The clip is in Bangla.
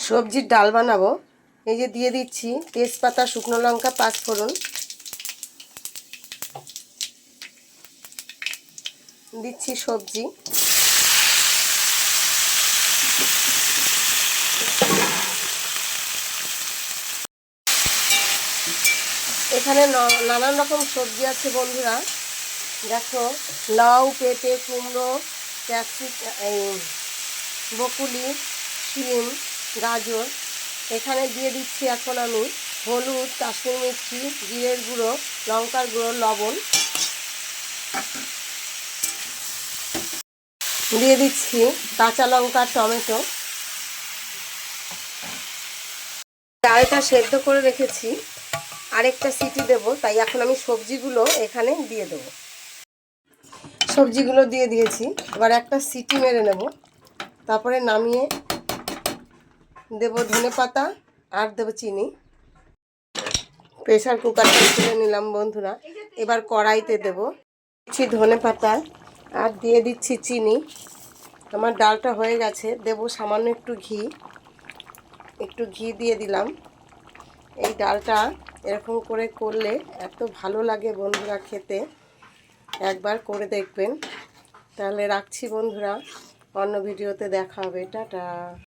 সবজির ডাল বানাবো। এই যে দিয়ে দিচ্ছি তেজপাতা, শুকনো লঙ্কা, পাঁচফোড়ন, দিচ্ছি সবজি, এখানে নানান রকম সবজি আছে বন্ধুরা। দেখো, লাউ, পেঁপে, কুমড়ো, বকুলি, শিম, গাজর। এখানে দিয়ে দিচ্ছি এখন আমি হলুদ, কাশ্মীর মির্চি, জিরের গুঁড়ো, লঙ্কার গুঁড়ো, লবণ দিয়ে দিচ্ছি, কাঁচা লঙ্কা, টমেটো। ডালটা সেদ্ধ করে রেখেছি, আরেকটা সিটি দেব, তাই এখন আমি সবজিগুলো এখানে দিয়ে দেবো। সবজিগুলো দিয়ে দিয়েছি, এবার একটা সিটি মেরে নেব, তারপরে নামিয়ে দেব ধনেপাতা আর দেব চিনি। প্রেসার কুকারটা তুলে নিলাম বন্ধুরা। এবার কড়াইতে দেব, দিচ্ছি ধনেপাতা আর দিয়ে দিচ্ছি চিনি। আমার ডালটা হয়ে গেছে, দেব সামান্য একটু ঘি দিয়ে দিলাম। এই ডালটা এরকম করে করলে এত ভালো লাগে বন্ধুরা খেতে, একবার করে দেখবেন। তাহলে রাখছি বন্ধুরা, অন্য ভিডিওতে দেখা হবে, টাটা।